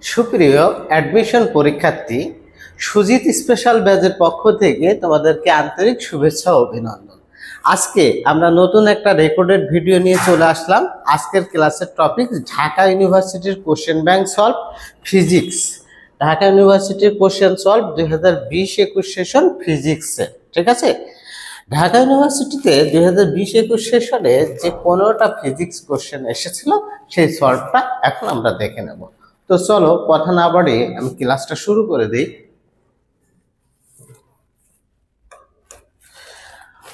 সুপ্রিয় অ্যাডমিশন পরীক্ষার্থী, সুজিত স্পেশাল ব্যাচের পক্ষ থেকে তোমাদেরকে আন্তরিক শুভেচ্ছা ও অভিনন্দন। আজকে আমরা নতুন একটা রেকর্ডেড ভিডিও নিয়ে চলে আসলাম। আজকের ক্লাসের টপিক ঢাকা ইউনিভার্সিটির question bank solve physics. Dhaka ইউনিভার্সিটির কোশ্চেন সলভ 2020-21 সেশন ফিজিক্সের, ঠিক আছে। ঢাকা ইউনিভার্সিটিতে 2020-21 সেশনে যে 15টা ফিজিক্স কোশ্চেন এসেছিল সেই সলভটা এখন আমরা দেখে নেব। তো চলো কথা না বাড়িয়ে আমি ক্লাসটা শুরু করে দিই।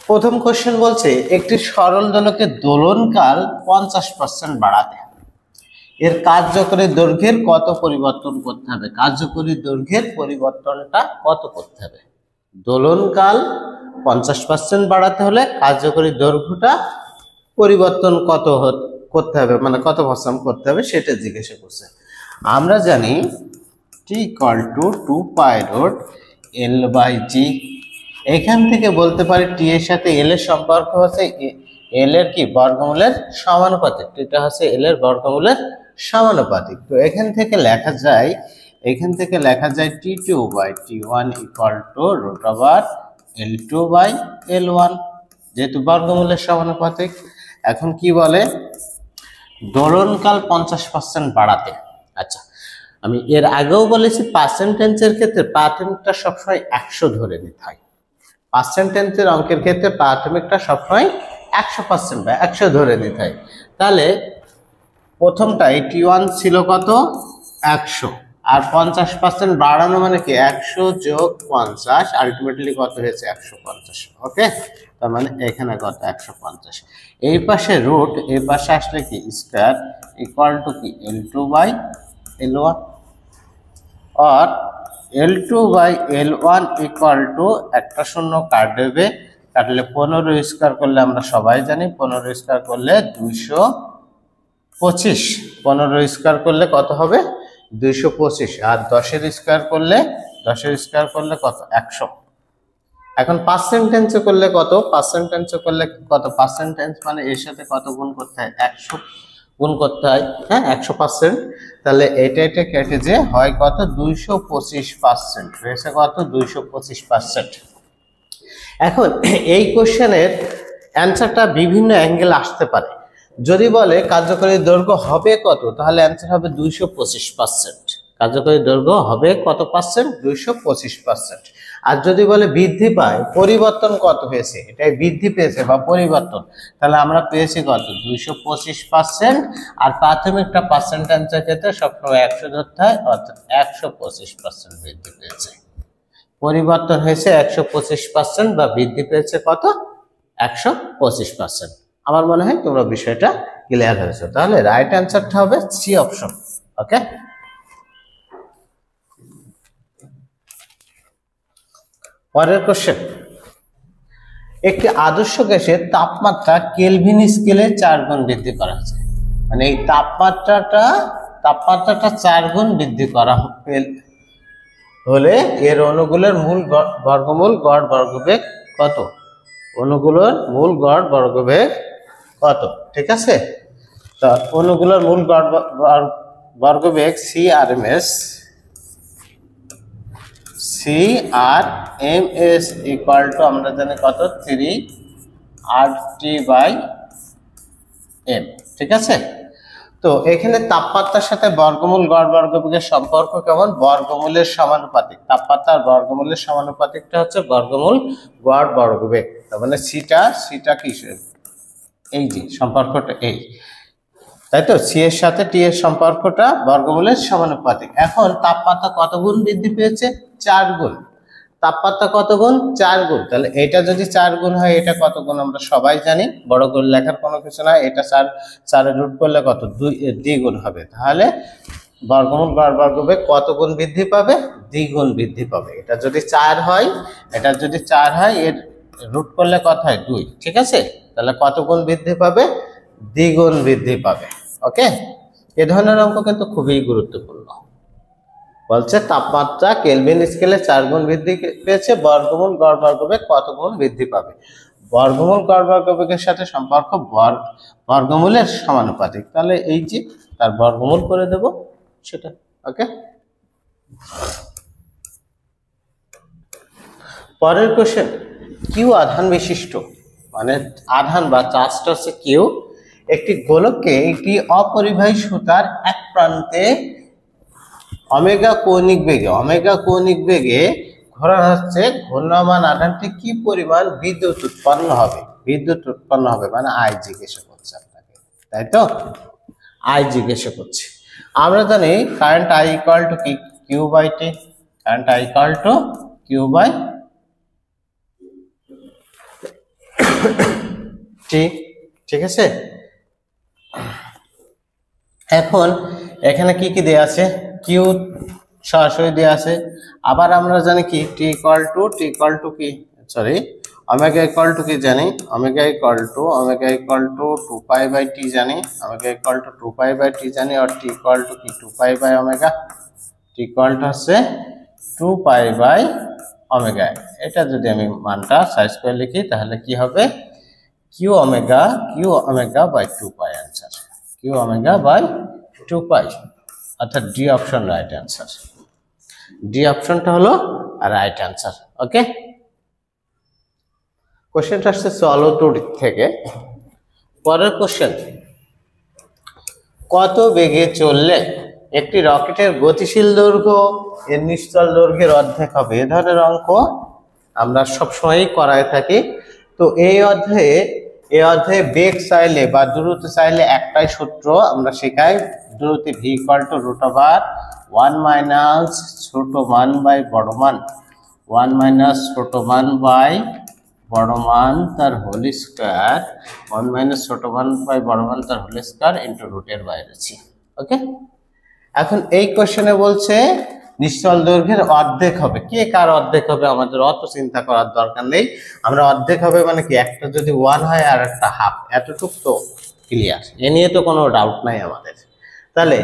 প্রথম কোশ্চেন বলছে একটি সরল দোলকের দোলনকাল 50% বাড়াতে এর কার্যকরী দৈর্ঘ্যের কত পরিবর্তন করতে হবে। কার্যকরী দৈর্ঘ্যের পরিবর্তনটা কত করতে হবে। দোলনকাল 50% বাড়াতে হলে কার্যকরী দৈর্ঘ্যটা পরিবর্তন কত করতে হবে, মানে কত % করতে হবে সেটা জিজ্ঞাসা করছে। আমরা জানি t = 2 পাই রুট l/g। এখান থেকে বলতে পারি টি এর সাথে এল এর সম্পর্ক হচ্ছে এল এর কি বর্গমূলের সমানুপাতিক। এটা হচ্ছে এল এর বর্গমূলের সমানুপাতিক। তো এখান থেকে লেখা যায় t2/t1 = √L2/L1, যেহেতু বর্গমূলের সমানুপাতিক। এখন কি বলে দোলনকাল 50% বাড়াতে। আচ্ছা, আমি এর আগেও বলেছি পার্সেন্টেজের ক্ষেত্রে প্রাথমিকটা সবসময় 100 ধরে নিতে হয়। পার্সেন্টেজের অঙ্কের ক্ষেত্রে প্রাথমিকটা সবসময় 100% বা 100 ধরে নিতে হয়। তাহলে প্রথমটা t1 ছিল কত 100, আর 50% বাড়ানো মানে কি 100 + 50, আলটিমেটলি কত হয়েছে 150। ওকে, তার মানে এখানে কত 150। এই পাশে রুট, এই পাশে আসলে কি স্কয়ার = কি L2/L1, আর L2/L1 = একটা শূন্য কাটবে, কাটলে 15 স্কয়ার করলে আমরা সবাই জানি 15 স্কয়ার করলে 225। 15 স্কয়ার করলে কত হবে 225, আর 10 স্কয়ার করলে কত 100। এখন পার্সেন্টেজ করলে কত, পার্সেন্টেজ মানে এর সাথে কত গুণ করতে হয় 100 গুণ করতে হয়, হ্যাঁ 100%। তাহলে এটা কেটে যে হয় কত 225%, হয়েছে কত 225%। এখন এই কোশ্চেনের অ্যান্সারটা বিভিন্ন অ্যাঙ্গেল আসতে পারে। যদি বলে কার্যকরী দৈর্ঘ্য হবে কত, তাহলে অ্যান্সার হবে 225%। কার্যকরী দৈর্ঘ্য হবে কত পার্সেন্ট 225%। আর যদি বলে বৃদ্ধি পায় পরিবর্তন কত হয়েছে, এটাই বৃদ্ধি পেয়েছে বা পরিবর্তন, তাহলে আমরা পেয়েছি কত 225%। আর প্রাথমিকটা পার্সেন্টেজের ক্ষেত্রে সবসময় 100 ধরতে হয়, অর্থাৎ 125% বৃদ্ধি পেয়েছে। পরিবর্তন হয়েছে 125% বা বৃদ্ধি পেয়েছে কত 125%। আমার মনে হয় তোমরা বিষয়টা ক্লিয়ার হয়েছে। তাহলে রাইট অ্যান্সারটা হবে সি অপশন। ওকে, পরের কোশ্চেন, একটি আদর্শ গ্যাসের তাপমাত্রা কেলভিন স্কেলে 4 গুণ বৃদ্ধি করা হয়েছে। মানে এই তাপমাত্রাটা 4 গুণ বৃদ্ধি করা হলে এর অণুগুলোর মূল বর্গমূল গড় বর্গবেগ কত। অণুগুলোর মূল গড় বর্গবেগ কত, ঠিক আছে। তো অণুগুলোর মূল গড় বর্গবেগ CRMS = আমরা জানি কত 3RT/m, ঠিক আছে। তো এখানে তাপমাত্রার সাথে বর্গমূল গড় বর্গবেগের সম্পর্ক কেমন, বর্গমূলের সমানুপাতিক। তাপমাত্রা আর বর্গমূলের সমানুপাতিকটা হচ্ছে বর্গমূল গড় বর্গবেগ। তার মানে সিটা কি এই যে সম্পর্কটা এই, তাই তো সি এর সাথে টি এর সম্পর্কটা বর্গমূলের সমানুপাতিক। এখন তাপমাত্রা কত গুণ বৃদ্ধি পেয়েছে 4 গুণ। তাপমাত্রা কত গুণ 4 গুণ। তাহলে এটা যদি 4 গুণ হয় এটা কত গুণ আমরা সবাই জানি, বড় করে লেখার কোনো কিছু নাই। এটা 4 রুট করলে কত 2 দ্বিগুণ হবে। তাহলে বর্গমূল গড় বর্গবেগ কত গুণ বৃদ্ধি পাবে, দ্বিগুণ বৃদ্ধি পাবে। এটা যদি 4 হয়, এর রুট করলে কত হয় 2, ঠিক আছে। তাহলে কত গুণ বৃদ্ধি পাবে, দ্বিগুণ বৃদ্ধি পাবে। ওকে, এ ধরনের অঙ্ক কিন্তু খুবই গুরুত্বপূর্ণ। বলছে তাপমাত্রা কেলভিন স্কেলে 4 গুণ বৃদ্ধি পেয়েছে, বর্গমূল গড় বর্গবেগ কত গুণ বৃদ্ধি পাবে। বর্গমূল গড় বর্গবেগের সাথে সম্পর্ক বর্গমূলের সমানুপাতিক। তাহলে এই যে তার বর্গমূল করে দেব সেটা। ওকে, পরের কোশ্চেন, কিউ আধান বিশিষ্ট, মানে আধান বা চার্জটা হচ্ছে কিউ, একটি গোলককে একটি অপরিবাহী সুতার এক প্রান্তে ওমেগা কৌণিক বেগে ঘোরানো হচ্ছে। ঘূর্ণায়মান আধানটি কি পরিমাণ বিদ্যুৎ উৎপন্ন হবে মানে আই জিজ্ঞাসা করছে আপনাকে, তাই তো? আই জিজ্ঞাসা করছে। আমরা জানি কারেন্ট আই ইকুয়াল টু কি, Q by T. Current I equal to Q by T, ঠিক আছে? এখন এখানে কি কি দেয়া আছে, কিউ সরাসরি দেয়া আছে। আবার আমরা জানি কি টি ইকুয়াল টু কি, সরি, ওমেগা ইকুয়াল টু কি জানি, omega equal to 2 pi by T জানি, omega equal to 2 pi by T জানি, আর টি ইকুয়াল টু কি 2 pi by omega, T equal to হচ্ছে 2 পাই বাই ওমেগা। এটা যদি আমি মানটা সাইজ করে লিখি তাহলে কি হবে, Q omega by 2 pi answer, Q omega by 2 pi, অর্থাৎ D option right answer, D অপশনটা হলো রাইট आंसर। ওকে, কোশ্চেনটা আসছে সলো টু থেকে। পরের কোশ্চেন, কত বেগে চললে একটি রকেটের গতিশীল দৈর্ঘ্য এর নিশ্চল দৈর্ঘ্যের অর্ধেক হবে? এ ধরনের অঙ্ক আমরা সবসময়ই করায় থাকি। তো এই অধ্যায়ে বেগ চাইলে বা দূরত্ব চাইলে একটাই সূত্র আমরা শেখাই, দূরত্ব V equal to root over 1 minus ছোট মান বাই বড় মান, 1 মাইনাস ছোট মান বাই বড় মান তার হোল স্কয়ার, 1 মাইনাস ছোট মান বাই বড় মান তার হোল স্কয়ার ইনটু রুটের বাইরে ছি। ওকে, এখন এই কোশ্চেনে বলছে নিশ্চল দৈর্ঘ্যের অর্ধেক হবে। কে কার অর্ধেক হবে আমাদের অত চিন্তা করার দরকার নেই। আমরা অর্ধেক হবে মানে কি, একটা যদি 1 হয় আর একটা হাফ, এতটুক তো ক্লিয়ার, এ নিয়ে তো কোনো ডাউট নাই আমাদের। তাহলে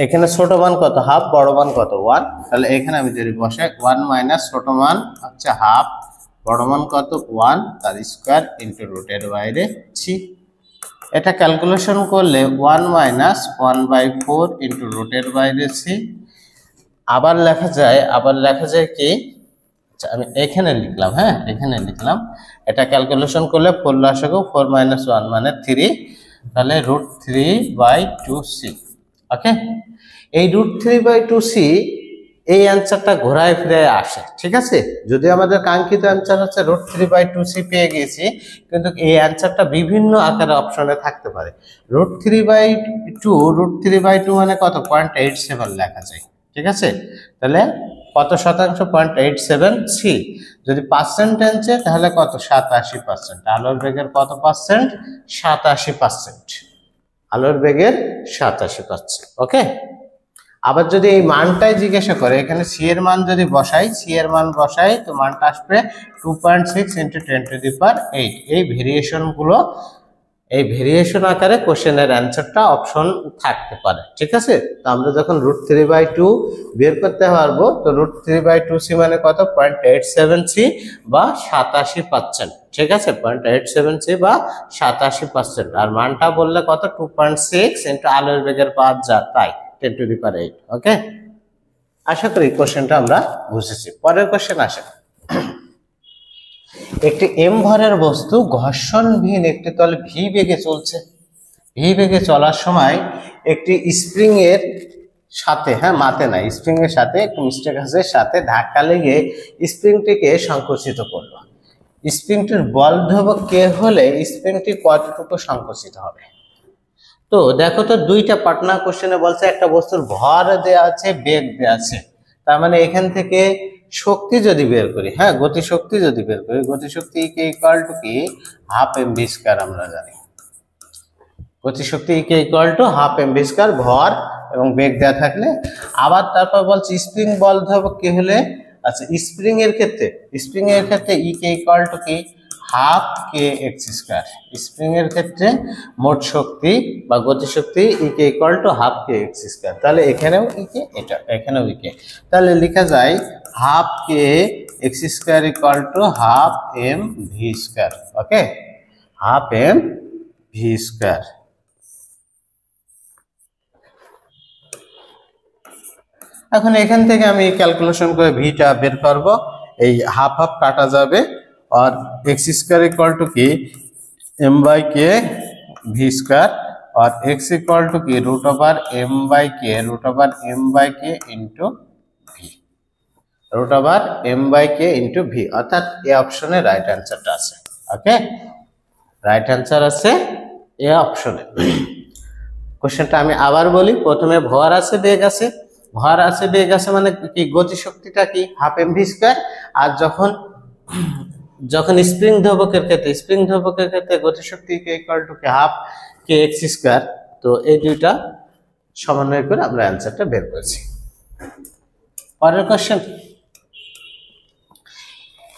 এখানে ছোট মান কত, হাফ, বড় মান কত 1, তাহলে এখানে আমি যদি বসাই 1 মাইনাস ছোট মান হচ্ছে হাফ, বড় মান কত 1 তার স্কয়ার ইনটু রুটের বাইরে ছি। এটা ক্যালকুলেশন করলে 1 মাইনাস 1/4 ইনটু রুটের বাইরে ছি। আবার লেখা যায় কি, আচ্ছা আমি এখানে লিখলাম, হ্যাঁ এখানে লিখলাম, এটা ক্যালকুলেশন করলে 4 লসাগু 4 মাইনাস 1 মানে 3, তাহলে √3/2c। ওকে, এই √3/2c এই অ্যান্সারটা ঘোরায় ফিরে আসে, ঠিক আছে? যদি আমাদের কাঙ্ক্ষিত অ্যান্সার হচ্ছে √3/2c পেয়ে গেছি, কিন্তু এই অ্যান্সারটা বিভিন্ন আকারে অপশনে থাকতে পারে। √3/2 মানে কত, 0.87 লেখা যায়, ঠিক আছে? তাহলে কত শতাংশ, 0.87c। যদি পার্সেন্টেজে তাহলে কত, 87%। আলোর বেগের কত পার্সেন্ট, 87%, আলোর বেগের 87%। ওকে, আবার যদি এই মানটাই জিজ্ঞাসা করে, এখানে সি এর মান যদি বসাই, তো মানটা আসবে 2.6 × 10⁸। এই ভেরিয়েশন আকারে কোশ্চেনের অ্যান্সারটা অপশন থাকতে পারে, ঠিক আছে? তো আমরা যখন √3/2 বের করতে পারবো, তো √3/2c মানে কত, 0.87c বা 87%, ঠিক আছে? 0.87c বা 87%। আর মানটা বললে কত, 2.6 × আলোর বেগের 5 যা তাই 10⁸। ওকে, আশা করি কোশ্চেনটা আমরা বুঝেছি। পরের কোশ্চেন আসে, একটি এম ভরের বস্তু ঘর্ষণবিহীন একটি তলে ভি বেগে চলছে। ভি বেগে চলার সময় একটি স্প্রিং এর সাথে, হ্যাঁ মাতে না, স্প্রিং এর সাথে একটু মিস্টেক আছে, সাথে ধাক্কা লেগে স্প্রিংটিকে সংকুচিত করলো। স্প্রিংটির বল ধ্রুবক কে হলে স্প্রিংটি কতটুকু সংকুচিত হবে? তো দেখো তো, দুইটা পার্টনার কোশ্চেনে বলছে একটা বস্তুর ভর দেওয়া আছে, বেগ দেওয়া আছে। তার মানে এখান থেকে শক্তি যদি বের করি, হ্যাঁ গতিশক্তি যদি বের করি, গতিশক্তি কে ইকুয়াল টু কি, হাফ mv স্কয়ার আমরা জানি। গতিশক্তি K equal to half mv square, ভর এবং বেগ দেওয়া থাকলে। আবার তারপর বলছে স্প্রিং বল ধ্রুবক কি হলে, আচ্ছা স্প্রিং এর ক্ষেত্রে ই কে ইকুয়াল টু কি, half K X square. Spring এর ক্ষেত্রে মোট শক্তি বা গতিশক্তি E K equal to half K X square. তাহলে এখানেও ই কে, এখানেও ই কে, তাহলে লেখা যায় half K X square equal to half M V square. Okay, half M V square. এখন এখান থেকে আমি ক্যালকুলেশন করে ভিটা বের করব, এই হাফ হাফ কাটা যাবে, আর এক্স স্কোয়ার ইকুয়াল টু কি M by K V square, और x इक्वल टू की root over m by K into v, root over m by K into v, अर्थात ए ऑप्शने राइट आंसरটা আছে। ओके, राइट आंसर আছে ए ऑप्शने। কোশ্চেনটা আমি আবার বলি, প্রথমে ভর আছে বেগ আছে, ভর আছে বেগ আছে মানে কি গতি শক্তিটা কি হাফ এম ভি স্কয়ার, আর যখন স্প্রিং ধ্রুবকের ক্ষেত্রে গতি শক্তি কে ইকুয়াল টু কে হাফ কে এক্স স্কয়ার। তো এই দুইটা সমন্বয় করে আমরা অ্যানসারটা বের করেছি। পরের কোশ্চেন,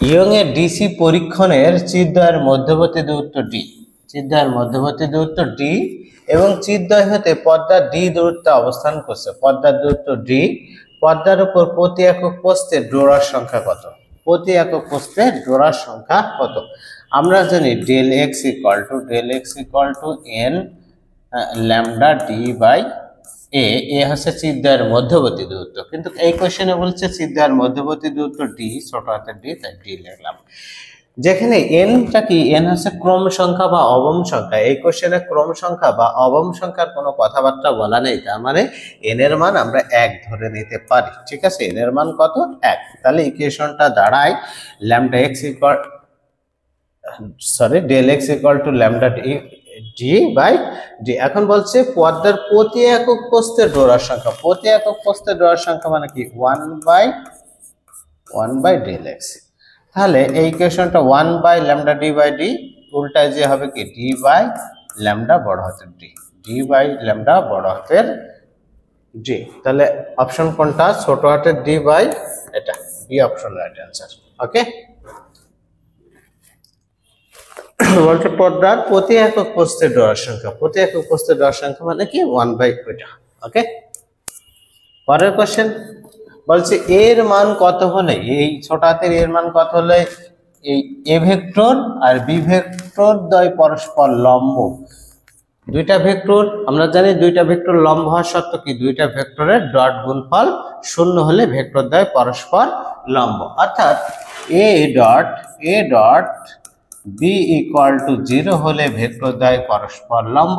ইয়ং এর ডিসি পরীক্ষণের চিরদ্বয়ের মধ্যবর্তী দূরত্ব ডি, চিরদ্বয়ের মধ্যবর্তী দূরত্ব ডি এবং চিরদ্বয় হতে পর্দা ডি দূরত্বে অবস্থান করছে, পর্দার দূরত্ব ডি, পর্দার উপর প্রতি একক প্রস্থে ডোরার সংখ্যা কত, প্রতি একক প্রস্থে ডোরার সংখ্যা কত। আমরা জানি del X equal to N lambda D by A, A হচ্ছে চিরদ্বয়ের মধ্যবর্তী দূরত্ব, কিন্তু এই কোশ্চেনে বলছে চিরদ্বয়ের মধ্যবর্তী দূরত্ব ডি, ছোট হাতের ডি, তাই ডি লিখলাম। যেখানে এনটা কি, এন হচ্ছে ক্রম সংখ্যা বা অবম সংখ্যা, এই কোশ্চেনে ক্রম সংখ্যা বা অবম সংখ্যার কোনো কথাবার্তা বলা নেই, তার মানে এন এর মান আমরা 1 ধরে নিতে পারি। ঠিক আছে, এন এর মান কত 1, তাহলে ইকুয়েশনটা দাঁড়ায় lambda X equal del X equal to lambda D by D. এখন বলছে পর্দার প্রতি একক প্রস্থের ডোরার সংখ্যা, প্রতি একক প্রস্থের ডোরার সংখ্যা মানে কি 1 বাই ডেল এক্স, তাহলে এই ইকুয়েশনটা 1 by lambda D by D উল্টায় যে হবে কি ডি বাই ল্যামডা বড় হাতের ডি, ডি বাই ল্যামডা বড় হাতের ডি। তাহলে অপশন কোনটা, ছোট হাতের ডি বাই এটা, বি অপশন রাইট অ্যান্সার। ওকে, বলছে পর্দার প্রতি একক প্রস্থের ডোরার সংখ্যা, প্রতি একক প্রস্থের ডোরার সংখ্যা মানে কি 1 বাই ওইটা। ওকে, পরের কোশ্চেন বলছে এর মান কত হলে, এই ছোট হাতের এর মান কত হলে এই এ ভেক্টর আর বি ভেক্টর দ্বয় পরস্পর লম্ব, দুইটা ভেক্টর আমরা জানি দুইটা ভেক্টর লম্ব হওয়ার শর্ত কি দুইটা ভেক্টরের ডট গুণফল 0 হলে ভেক্টর দ্বয় পরস্পর লম্ব, অর্থাৎ A dot B equal to 0 হলে ভেক্টর দ্বয় পরস্পর লম্ব,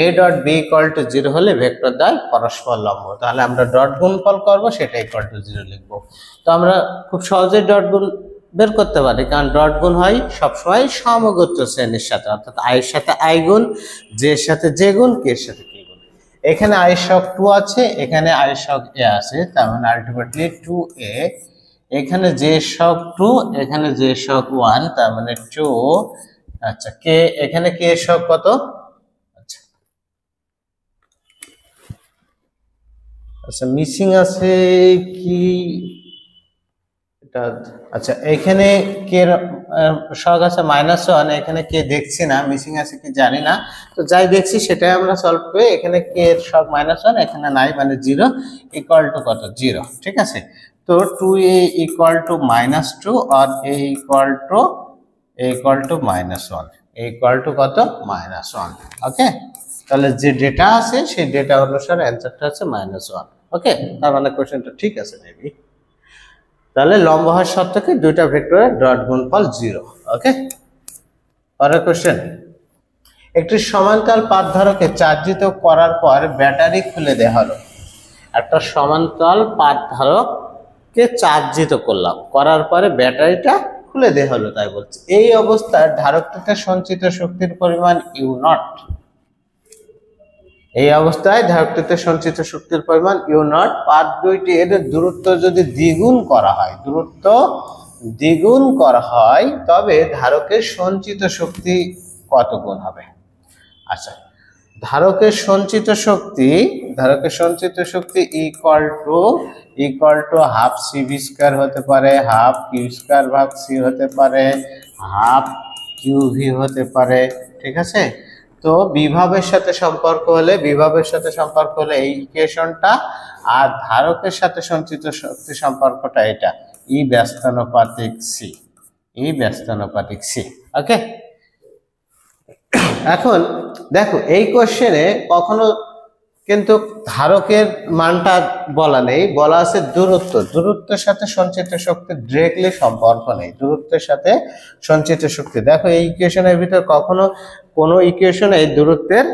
A dot B equal to 0 হলে ভেক্টর দ্বয় পরস্পর লম্ব। তাহলে আমরা ডট গুণফল করব, সেটা ইকুয়াল টু 0 লিখব। তো আমরা খুব সহজে ডট গুণ বের করতে পারি, কারণ ডট গুণ হয় সবসময় সমগোত্র শ্রেণীর সাথে, অর্থাৎ আই এর সাথে আই গুণ, জে এর সাথে জে গুণ, কে এর সাথে কে গুণ। এখানে আই সহগ 2 আছে, এখানে আই সহগ এ আছে, তার মানে আলটিমেটলি 2a, এখানে জে সহগ 2, এখানে জে সহগ 1, তার মানে 2। আচ্ছা, কে এখানে কে সহগ কত, আচ্ছা মিসিং আছে কি এটা, আচ্ছা এখানে কে সহগ আছে -1, এখানে কে দেখছি না, মিসিং আছে কি জানি না, তো যাই দেখছি সেটাই আমরা সলভ করে, এখানে কে এর সহগ -1, এখানে নাই মানে 0 ইকুয়াল টু কত 0। ঠিক আছে, তো 2a ইকুয়াল টু -2 আর a equal to -1, a equal to কত -1। ওকে, তাহলে যে ডেটা আছে সেই ডেটা অনুসারে অ্যানসারটা আছে -1। ওকে, তার মানে কোশ্চেনটা ঠিক আছে মেবি। তাহলে লম্ব হওয়ার শর্ত কি দুইটা ভেক্টরের ডট গুণফল 0। ওকে, পরের কোশ্চেন, একটি সমান্তরাল পাতধারকে চার্জিত করার পর ব্যাটারি খুলে দেওয়া হলো, একটা সমান্তরাল পাতধারককে চার্জিত করার পরে ব্যাটারিটা খুলে দেওয়া হলো, তাই বলছে এই অবস্থায় ধারকটিতে সঞ্চিত শক্তির পরিমাণ ইউ নট, এই অবস্থায় ধারকটিতে সঞ্চিত শক্তির পরিমাণ ইউ নট, পাত দুইটি এর দূরত্ব যদি দ্বিগুণ করা হয় তবে ধারকের সঞ্চিত শক্তি কত গুণ হবে। আচ্ছা, ধারকের সঞ্চিত শক্তি equal to half C V square হতে পারে, হাফ কিউ স্কয়ার ভাগ সি হতে পারে, হাফ কিউ ভি হতে পারে। ঠিক আছে, তো বিভবের সাথে সম্পর্ক হলে এই ইকুয়েশনটা, আর ধারকের সাথে সঞ্চিত শক্তি সম্পর্কটা এটা ই ব্যস্তানুপাতিক সি। ওকে, এখন দেখো এই কোশ্চেনে কখনো কিন্তু ধারকের মানটা বলা নেই, বলা আছে দূরত্ব। দূরত্বের সাথে সঞ্চিত শক্তির ডিরেক্টলি সম্পর্ক নেই, দূরত্বের সাথে সঞ্চিত শক্তি। দেখো এই ইকুয়েশনের ভিতর কখনো কোনো ইকুয়েশনে এই দূরত্বের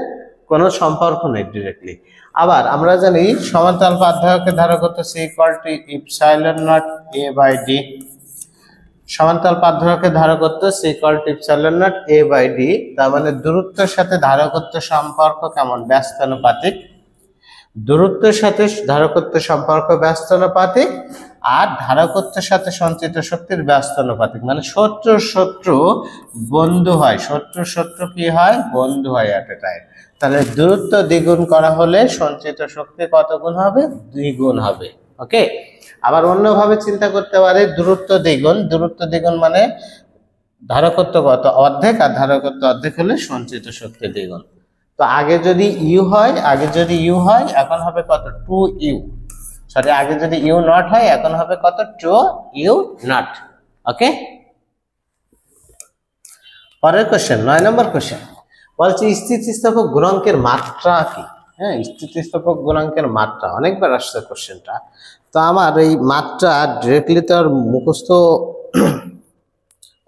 কোনো সম্পর্ক নেই ডিরেক্টলি। আবার আমরা জানি সমান্তরাল পাঠ্যায়কের ধারকত্ব C equal to epsilon naught A by D. সমান্তরাল পাঠ্যায়কের ধারকত্ব C equal to epsilon naught A by D. তার মানে দূরত্বের সাথে ধারকত্ব সম্পর্ক কেমন? ব্যস্তানুপাতিক। দূরত্বের সাথে ধারকত্ব সম্পর্ক ব্যস্তানুপাতিক, আর ধারকত্বের সাথে সঞ্চিত শক্তির ব্যস্তানুপাতিক। মানে শত্রু শত্রু বন্ধু হয়, শত্রু শত্রু কি হয়? বন্ধু হয় এট এ টাইম। তাহলে দূরত্ব দ্বিগুণ করা হলে সঞ্চিত শক্তি কত গুণ হবে? দ্বিগুণ হবে। ওকে, আবার অন্যভাবে চিন্তা করতে পারে, দূরত্ব দ্বিগুণ। দূরত্ব দ্বিগুণ মানে ধারকত্ব কত? অর্ধেক, আর ধারকত্ব অর্ধেক হলে সঞ্চিত শক্তি দ্বিগুণ। তো আগে যদি ইউ হয়, এখন হবে কত? 2u। সরি, আগে যদি ইউ নট হয় এখন হবে কত? 2u not. ওকে, পরের কোশ্চেন 9 নম্বর কোশ্চেন বলছে স্থিতিস্থাপক গুণাঙ্কের মাত্রা কি? হ্যাঁ, স্থিতিস্থাপক গুণাঙ্কের মাত্রা অনেকবার আসছে কোশ্চেনটা। তো আমার এই মাত্রা ডিরেক্টলি তো আর মুখস্থ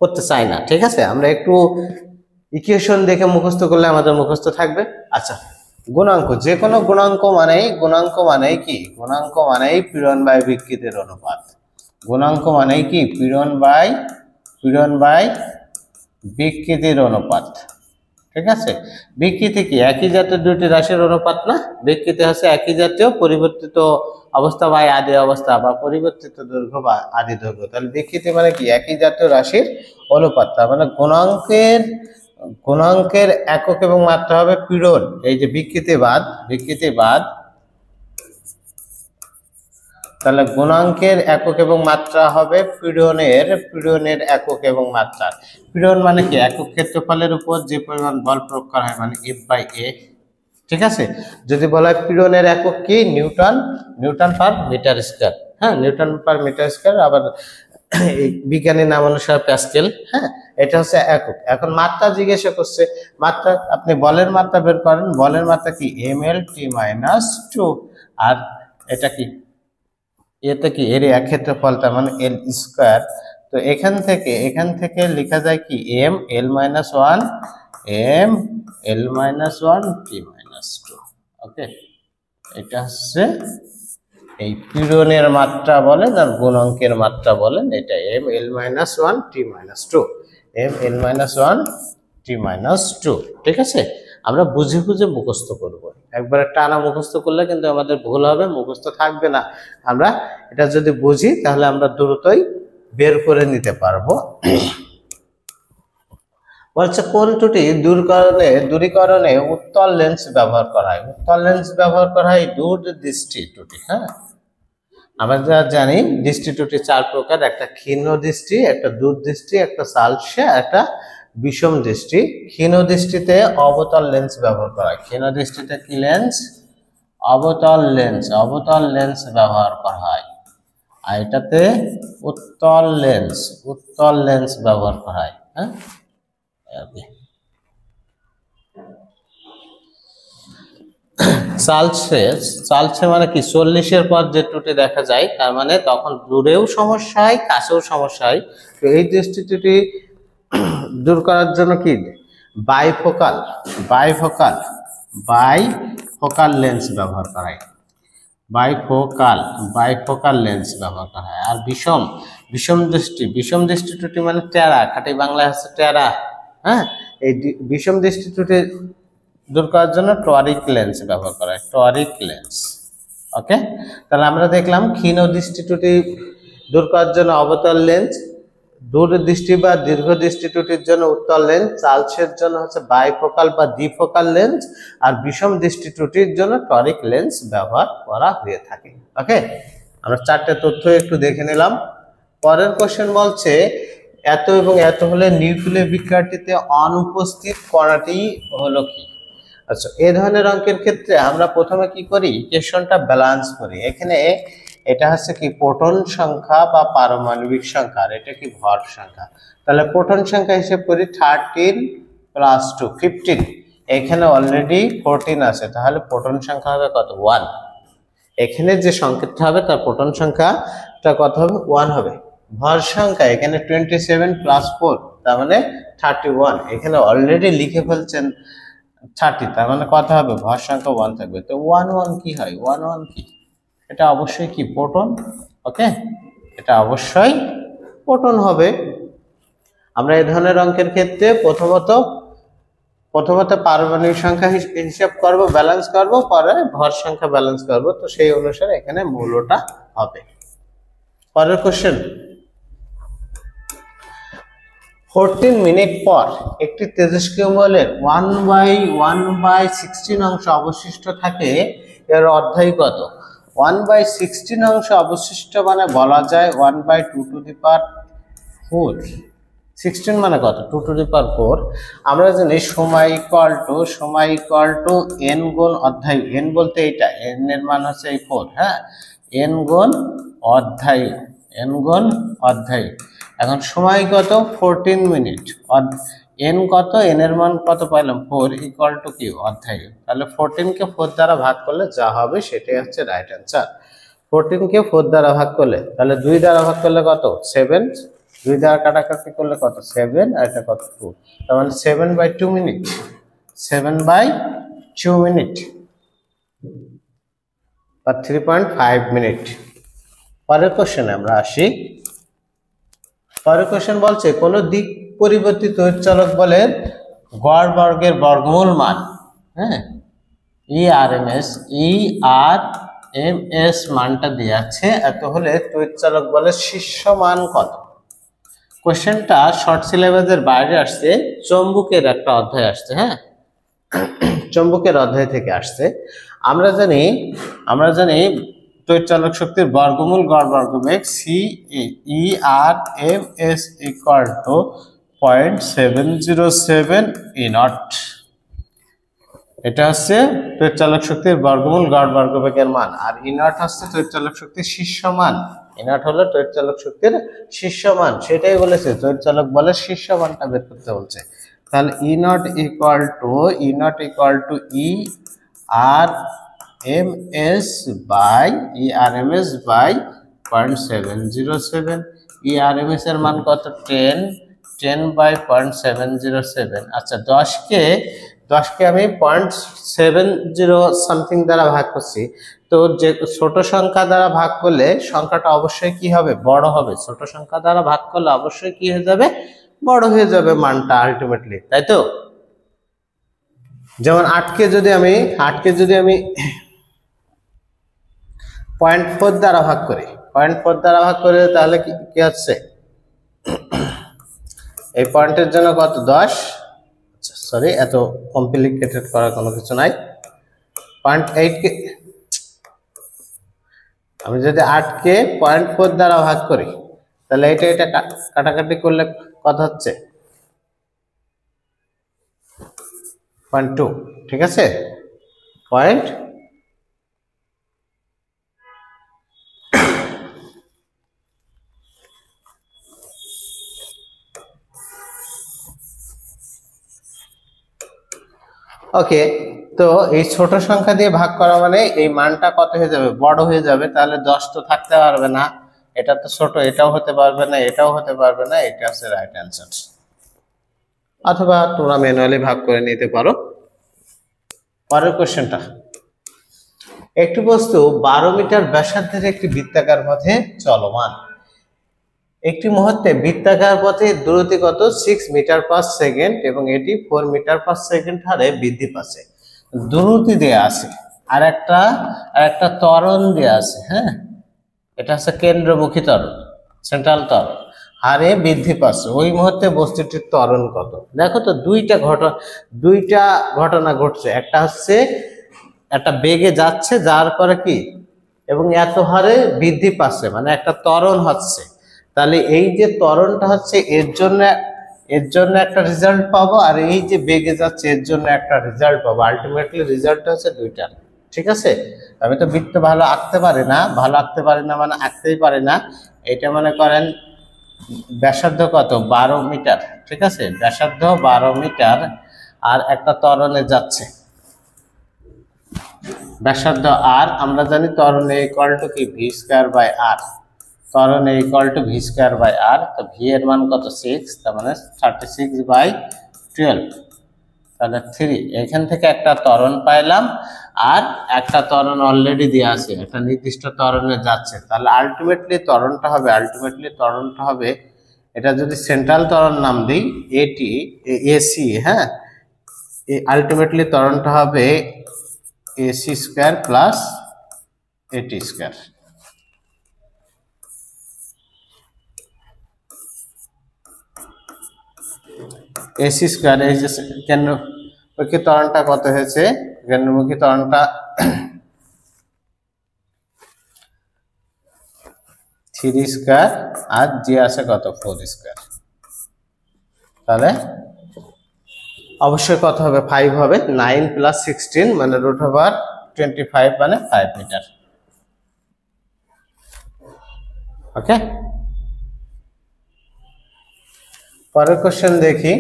করতে চাই না, ঠিক আছে? আমরা একটু ইকুয়েশন দেখে মুখস্থ করলে আমাদের মুখস্থ থাকবে। আচ্ছা, গুণাঙ্ক, যে কোনো গুণাঙ্ক মানেই কি? গুণাঙ্ক মানেই পীড়ন বাই বিকৃতির অনুপাত। গুণাঙ্ক মানেই কি? পীড়ন বাই বিকৃতির অনুপাত, ঠিক আছে? বিকৃতি কি? একই জাতীয় দুটি রাশির অনুপাত না? বিকৃতি হচ্ছে একই জাতীয় পরিবর্তিত অবস্থা বা আদি অবস্থা, বা পরিবর্তিত দৈর্ঘ্য বা আদি দৈর্ঘ্য। তাহলে বিকৃতি মানে কি? একই জাতীয় রাশির অনুপাত। তার মানে গুণাঙ্কের একক এবং মাত্রা হবে পীড়ন। এই যে বিকৃতিবাদ, তাহলে গুণাঙ্কের একক এবং মাত্রা হবে পীড়নের একক এবং মাত্রা। পীড়ন মানে কি? একক ক্ষেত্রফলের উপর যে পরিমাণ বল প্রয়োগ করা হয়, মানে F/A, ঠিক আছে? যদি বলা হয় পীড়নের একক কি? Newton per metre square. হ্যাঁ, নিউটন পার মিটার স্কয়ার, আবার বিজ্ঞানী নাম অনুসারে প্যাসকেল। হ্যাঁ, এটা হচ্ছে একক। এখন মাত্রা জিজ্ঞাসা করছে, মাত্রা আপনি বলের মাত্রা বের করেন। বলের মাত্রা কি? mL/t-2। আর এটা কি? এতে কি? এরিয়া, ক্ষেত্রফল, তার মানে L স্কয়ার। তো এখান থেকে লেখা যায় কি? mL-1 t-2। ওকে, এটা হচ্ছে এই পীড়নের মাত্রা বলেন আর গুণাঙ্কের মাত্রা বলেন, এটা mL-1 t-2, mL-1 t-2। ঠিক আছে, আমরা বুঝে বুঝে মুখস্থ করব। একবারে টানা মুখস্থ করলে কিন্তু আমাদের ভুল হবে, মুখস্থ থাকবে না। আমরা এটা যদি বুঝি তাহলে আমরা দ্রুতই বের করে নিতে পারবো। বলছে কোন ত্রুটি দূরীকরণে উত্তল লেন্স ব্যবহার করা হয়? উত্তল লেন্স ব্যবহার করা হয় দূরদৃষ্টি ত্রুটি। হ্যাঁ, আমরা জানি দৃষ্টি ত্রুটি 4 প্রকার। একটা ক্ষীণ দৃষ্টি, একটা দূরদৃষ্টি, একটা সালসে, একটা বিষম দৃষ্টি। ক্ষীণ দৃষ্টিতে অবতল লেন্স ব্যবহার করা হয়। ক্ষীণ দৃষ্টিতে কি লেন্স? অবতল লেন্স ব্যবহার করা হয়। আর এটাতে উত্তল লেন্স ব্যবহার করা হয়। হ্যাঁ, সালসে মানে কি? 40-এর পর যে ত্রুটি দেখা যায়, তার মানে তখন দূরেও সমস্যা হয়, কাছেও সমস্যা হয়। তো এই দৃষ্টি ত্রুটি দূর করার জন্য কি বাইফোকাল লেন্স ব্যবহার করা হয়। বাইফোকাল লেন্স ব্যবহার করা হয়। আর বিষম দৃষ্টি ত্রুটি মানে টেরা, খাঁটি বাংলায় হচ্ছে টেরা। হ্যাঁ, এই বিষম দৃষ্টি ত্রুটি দূর করার জন্য টরিক লেন্স ব্যবহার করা হয়, টরিক লেন্স। ওকে, তাহলে আমরা দেখলাম ক্ষীণ দৃষ্টি ত্রুটি দূর করার জন্য অবতল লেন্স, দূরদৃষ্টি বা দীর্ঘ দৃষ্টি ত্রুটির জন্য উত্তল লেন্স, সালসের জন্য হচ্ছে বাইফোকাল বা দ্বিফোকাল লেন্স, আর বিষম দৃষ্টি ত্রুটির জন্য টরিক লেন্স ব্যবহার করা হয়ে থাকে। ওকে, আমরা 4টে তথ্য একটু দেখে নিলাম। পরের কোশ্চেন বলছে এত এবং এত হলে নিউক্লিয় বিক্রিয়াটিতে অনুপস্থিত কণাটি হলো কি? আচ্ছা, এই ধরনের অঙ্কের ক্ষেত্রে আমরা প্রথমে কি করি? ইকুয়েশনটা ব্যালেন্স করি। এখানে এটা হচ্ছে কি? প্রোটন সংখ্যা বা পারমাণবিক সংখ্যা, আর এটা কি? ভর সংখ্যা। তাহলে প্রোটন সংখ্যা হিসেব করি 13 + 2 15। এখানে অলরেডি 14 আছে, তাহলে প্রোটন সংখ্যা হবে কত? 1। এখানে যে সংকেতটা হবে তার প্রোটন সংখ্যাটা কত হবে? 1 হবে। ভর সংখ্যা এখানে 27 প্লাস 4, তার মানে 31। এখানে অলরেডি লিখে ফেলছেন 30, তার মানে কত হবে? ভর সংখ্যা 1 থাকবে। তো 1 কি হয়? 1 কি? এটা অবশ্যই কি? প্রোটন। ওকে, এটা অবশ্যই প্রোটন হবে। আমরা এই ধরনের অঙ্কের ক্ষেত্রে প্রথমত পারমাণবিক সংখ্যা হিসাব করব, ব্যালেন্স করব, পরে ভর সংখ্যা ব্যালেন্স করব। তো সেই অনুসারে এখানে মূল্যটা হবে। পরের কোশ্চেন, 14 মিনিট পর একটি তেজস্ক্রিয় মৌলের 1/16 অংশ অবশিষ্ট থাকে, এর অধ্যায় কত? 1/16 অংশ অবশিষ্ট মানে বলা যায় 1/2⁴। 16 মানে কত? 2⁴। আমরা জানি সময় ইকুয়াল টু n গুণ অধ্যায়। n বলতে এটা, n এর মান হচ্ছে এই 4। হ্যাঁ, n গুণ অধ্যায়। এখন সময় কত? 14 মিনিট। n কত? n এর মান কত পাইলাম? 4 ইকুয়াল টু কি? অধ্যায়। তাহলে 14 কে 4 দ্বারা ভাগ করলে যা হবে সেটাই হচ্ছে রাইট অ্যান্সার। 14 কে 4 দ্বারা ভাগ করলে, তাহলে 2 দ্বারা ভাগ করলে কত? 7। 2 দ্বারা কাটাকাটি করলে কত? 7, আর এটা কত? 2। তার মানে 7/2 মিনিট। 7/2 মিনিট বা 3.5 মিনিট। পরের কোশ্চেনে আমরা আসি। পরের কোশ্চেন বলছে কোন দিক পরিবর্তিত তড়িৎচালক বলের গড় বর্গের বর্গমূল মান, হ্যাঁ, ERMS মানটা দেওয়া আছে, এত হলে তড়িৎচালক বলের শীর্ষ মান কত? কোশ্চেনটা শর্ট সিলেবাসের বাইরে আসছে, চৌম্বকের একটা অধ্যায় আসছে। হ্যাঁ, চৌম্বকের অধ্যায় থেকে আসছে। আমরা জানি তড়িৎচালক শক্তির বর্গমূল গড় বর্গবেগ CERMS ইকুয়াল টু 0.707 E0। এটা হচ্ছে তড়িৎচালক শক্তির বর্গমূল গড় বর্গবেগের মান, আর E0 হচ্ছে তড়িৎচালক শক্তির শীর্ষ মান। E0 হলো তড়িৎচালক শক্তির শীর্ষ মান, সেটাই বলেছে তড়িৎচালক বলের শীর্ষ মানটা বের করতে বলছে। তাহলে E0 equal to ERMS by 0.707। ERMS এর মান কত? 10/0.707। আচ্ছা, 10কে আমি 0.70 সামথিং দ্বারা ভাগ করছি। তো যে ছোট সংখ্যা দ্বারা ভাগ করলে সংখ্যাটা অবশ্যই কি হবে? বড় হবে। ছোট সংখ্যা দ্বারা ভাগ করলে অবশ্যই কি হয়ে যাবে? বড় হয়ে যাবে মানটা আলটিমেটলি, তাই তো? যেমন 8কে যদি আমি 0.4 দ্বারা ভাগ করি, 0.4 দ্বারা ভাগ করে, তাহলে কি হচ্ছে? এই পয়েন্টের জন্য কত? 10। আচ্ছা, সরি, এত কমপ্লিকেটেড করার কোনো কিছু নাই। 0.8 কে আমি যদি 8কে 0.4 দ্বারা ভাগ করি, তাহলে এটা কাটাকাটি করলে কত হচ্ছে? 0.2। ঠিক আছে, পয়েন্ট। ওকে, তো এই ছোট সংখ্যা দিয়ে ভাগ করা মানে এই মানটা কত হয়ে যাবে? বড় হয়ে যাবে। তাহলে 10 তো থাকতে পারবে না, এটা তো ছোট, এটাও হতে পারবে না, এটাও হতে পারবে না। এটা হচ্ছে রাইট অ্যান্সার। অথবা তোমরা ম্যানুয়ালি ভাগ করে নিতে পারো। পরের কোশ্চেনটা, একটি বস্তু 12 মিটার ব্যাসার্ধের একটি বৃত্তাকার পথে চলমান। একটি মুহূর্তে বৃত্তাকার পথে দ্রুতি কত? 6 মিটার পার সেকেন্ড, এবং এটি 4 মিটার পার সেকেন্ড হারে বৃদ্ধি পাচ্ছে। দ্রুতি দেয়া আছে, আর একটা ত্বরণ দেয়া আছে। হ্যাঁ, এটা হচ্ছে কেন্দ্রমুখী ত্বরণ, সেন্ট্রাল ত্বরণ, হারে বৃদ্ধি পাচ্ছে। ওই মুহূর্তে বস্তুটির ত্বরণ কত? দেখো তো, দুইটা ঘটনা ঘটছে। একটা হচ্ছে একটা বেগে যাচ্ছে, যার পরে কি, এবং এত হারে বৃদ্ধি পাচ্ছে, মানে একটা ত্বরণ হচ্ছে। তাহলে এই যে ত্বরণটা হচ্ছে, এর জন্য একটা রেজাল্ট পাবো, আর এই যে বেগে যাচ্ছে এর জন্য একটা রেজাল্ট পাবো। আলটিমেটলি রেজাল্ট হচ্ছে দুইটা। ঠিক আছে, আমি তো বৃত্ত ভালো আঁকতে পারি না মানে আঁকতেই পারি না। এটা মনে করেন ব্যাসার্ধ কত? 12 মিটার। ঠিক আছে, ব্যাসার্ধ 12 মিটার, আর একটা ত্বরণে যাচ্ছে ব্যাসার্ধ আর, আমরা জানি ত্বরণ ইকুয়াল টু কি ভি স্কয়ার বাই আর, ত্বরণ equal to V square by R. তো ভি এর মান কত 6, তার মানে 36/12, তাহলে 3। এখান থেকে একটা ত্বরণ পাইলাম আর একটা ত্বরণ অলরেডি দেওয়া আছে, একটা নির্দিষ্ট ত্বরণে যাচ্ছে, তাহলে আলটিমেটলি ত্বরণটা হবে এটা যদি সেন্ট্রাল ত্বরণ নাম দিই এটি এসি, হ্যাঁ, আলটিমেটলি ত্বরণটা হবে এসি স্কয়ার প্লাস এটি স্কয়ার। এসি স্কয়ার, এই যে কেন্দ্রমুখী ত্বরণটা কত হয়েছে, কেন্দ্রমুখী ত্বরণটা 3 স্কয়ার আর জি আছে কত 4 স্কয়ার, তাহলে অবশ্যই কত হবে 5 হবে, 9 + 16 মানে √25 মানে 5 মিটার। ওকে, পরের কোশ্চেন দেখি।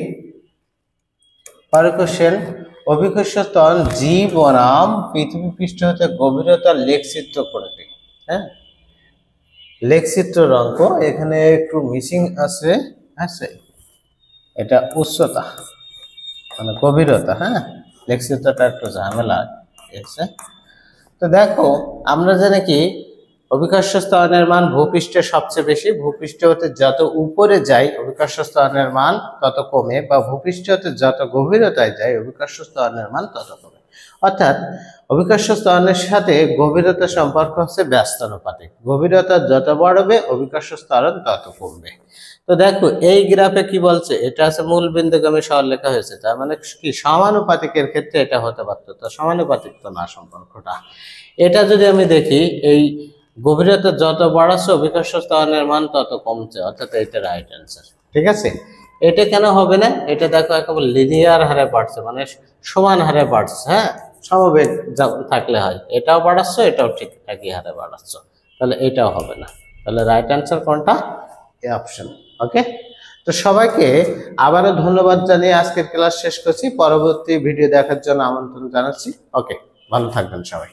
পরের কোশ্চেন, অভিকর্ষ ত্বরণ জি বনাম পৃথিবী পৃষ্ঠ হতে গভীরতার লেখচিত্র করে দিই। হ্যাঁ, লেখচিত্রের অঙ্ক এখানে একটু মিসিং আছে, আছে এটা উচ্চতা মানে গভীরতা, হ্যাঁ, লেখচিত্রটা একটু ঝামেলা আছে। তো দেখো আমরা জানি কি অভিকর্ষ ত্বরণের মান ভূপৃষ্ঠে সবচেয়ে বেশি, ভূপৃষ্ঠ হতে যত উপরে যায় অভিকর্ষ ত্বরণের মান তত কমে, বা ভূপৃষ্ঠ হতে যত গভীরতায় যায় অভিকর্ষ ত্বরণের মান তত কমে। অর্থাৎ অভিকর্ষ ত্বরণের সাথে গভীরতার সম্পর্ক হচ্ছে ব্যস্তানুপাতিক, গভীরতা যত বাড়বে অভিকর্ষ ত্বরণ তত কমবে। তো দেখো এই গ্রাফে কি বলছে, এটা আছে মূল বিন্দুগামী সরলরেখা হয়েছে, তার মানে কি সমানুপাতিকের ক্ষেত্রে এটা হতে পারতো, তো সমানুপাতিক তো না সম্পর্কটা। এটা যদি আমি দেখি এই গভীরতা যত বাড়াচ্ছে অভিকর্ষ ত্বরণের মান তত কমছে, অর্থাৎ এটা রাইট অ্যান্সার। ঠিক আছে, এটা কেন হবে না, এটা দেখো একেবারে লিনিয়ার হারে বাড়ছে, মানে সমান হারে বাড়ছে, হ্যাঁ, সমবেগ থাকলে হয়, এটাও বাড়াচ্ছ এটাও ঠিক একই হারে বাড়াচ্ছ, তাহলে এটাও হবে না, তাহলে রাইট অ্যান্সার কোনটা, এ অপশন। ওকে, তো সবাইকে আবারও ধন্যবাদ জানিয়ে আজকের ক্লাস শেষ করছি, পরবর্তী ভিডিও দেখার জন্য আমন্ত্রণ জানাচ্ছি। ওকে, ভালো থাকবেন সবাই।